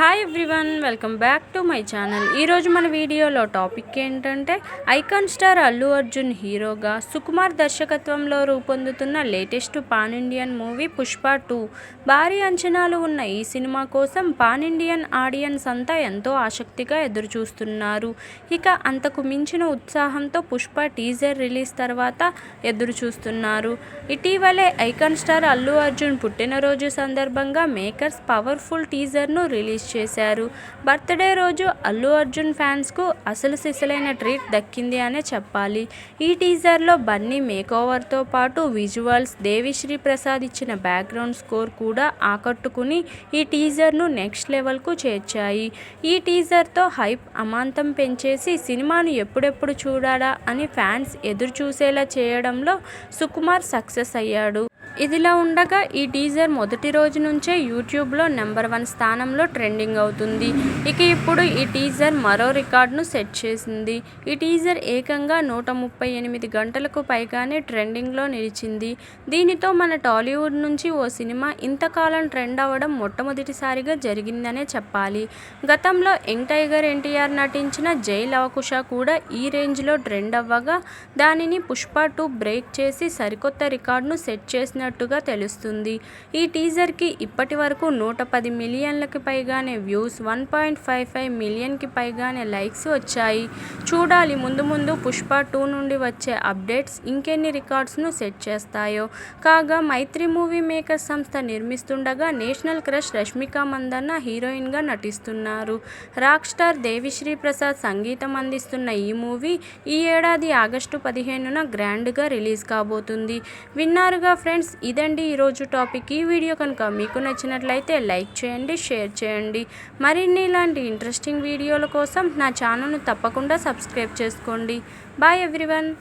Hi everyone, welcome back to my channel. ఈరోజు మన వీడియోలో టాపిక్ ఏంటంటే ఐకాన్ స్టార్ అల్లు అర్జున్ హీరోగా సుకుమార్ దర్శకత్వంలో రూపొందుతున్న latest pan Indian movie Pushpa 2. భారీ అంచనాలు ఉన్న ఈ సినిమా కోసం పాన్ ఇండియన్ ఆడియన్స్ అంతా ఎంతో ఆసక్తిగా ఎదురుచూస్తున్నారు. ఇక అంతకు మించిన ఉత్సాహంతో పుష్ప టీజర్ రిలీజ్ తర్వాత ఎదురుచూస్తున్నారు. ఇటీవలే ఐకాన్ స్టార్ అల్లు అర్జున్ పుట్టినరోజు సందర్భంగా మేకర్స్ పవర్ఫుల్ టీజర్ను రిలీజ్ చేశారు. బర్త్డే రోజు అల్లు అర్జున్ ఫ్యాన్స్కు అసలు సిసలైన ట్రీట్ దక్కింది అనే చెప్పాలి. ఈ టీజర్లో బన్నీ మేకోవర్తో పాటు విజువల్స్, దేవిశ్రీ ప్రసాద్ ఇచ్చిన బ్యాక్గ్రౌండ్ స్కోర్ కూడా ఆకట్టుకుని ఈ టీజర్ను నెక్స్ట్ లెవెల్కు చేర్చాయి. ఈ టీజర్తో హైప్ అమాంతం పెంచేసి సినిమాను ఎప్పుడెప్పుడు చూడాలా అని ఫ్యాన్స్ ఎదురు చూసేలా చేయడంలో సుకుమార్ సక్సెస్ అయ్యాడు. ఇదిలా ఉండగా ఈ టీజర్ మొదటి రోజు నుంచే యూట్యూబ్లో నెంబర్ 1 స్థానంలో ట్రెండింగ్ అవుతుంది. ఇక ఇప్పుడు ఈ టీజర్ మరో రికార్డును సెట్ చేసింది. ఈ టీజర్ ఏకంగా 138 గంటలకు పైగానే ట్రెండింగ్లో నిలిచింది. దీనితో మన టాలీవుడ్ నుంచి ఓ సినిమా ఇంతకాలం ట్రెండ్ అవ్వడం మొట్టమొదటిసారిగా జరిగిందనే చెప్పాలి. గతంలో యంగ్ టైగర్ ఎన్టీఆర్ నటించిన జై లవకుశ కూడా ఈ రేంజ్లో ట్రెండ్ అవ్వగా దానిని పుష్ప 2 బ్రేక్ చేసి సరికొత్త రికార్డును సెట్ చేసినట్టుగా తెలుస్తుంది. ఈ టీజర్కి ఇప్పటి వరకు 110 మిలియన్లకి పైగానే వ్యూస్, 1.55 మిలియన్కి పైగానే లైక్స్ వచ్చాయి. చూడాలి ముందు ముందు పుష్ప 2 నుండి వచ్చే అప్డేట్స్ ఇంకెన్ని రికార్డ్స్ను సెట్ చేస్తాయో. కాగా మైత్రి మూవీ మేకర్స్ సంస్థ నిర్మిస్తుండగా నేషనల్ క్రష్ రష్మిక మందన్న హీరోయిన్గా నటిస్తున్నారు. రాక్ స్టార్ దేవిశ్రీ ప్రసాద్ సంగీతం అందిస్తున్న ఈ మూవీ ఈ ఏడాది ఆగస్టు 15న గ్రాండ్గా రిలీజ్ కాబోతుంది. విన్నారుగా ఫ్రెండ్స్, ఇదండి ఈరోజు టాపిక్. ఈ వీడియో కనుక మీకు నచ్చినట్లయితే లైక్ చేయండి, షేర్ చేయండి. మరిన్ని ఇలాంటి ఇంట్రెస్టింగ్ వీడియోల కోసం నా ఛానల్ను తప్పకుండా సబ్స్క్రైబ్ చేసుకోండి. Bye everyone.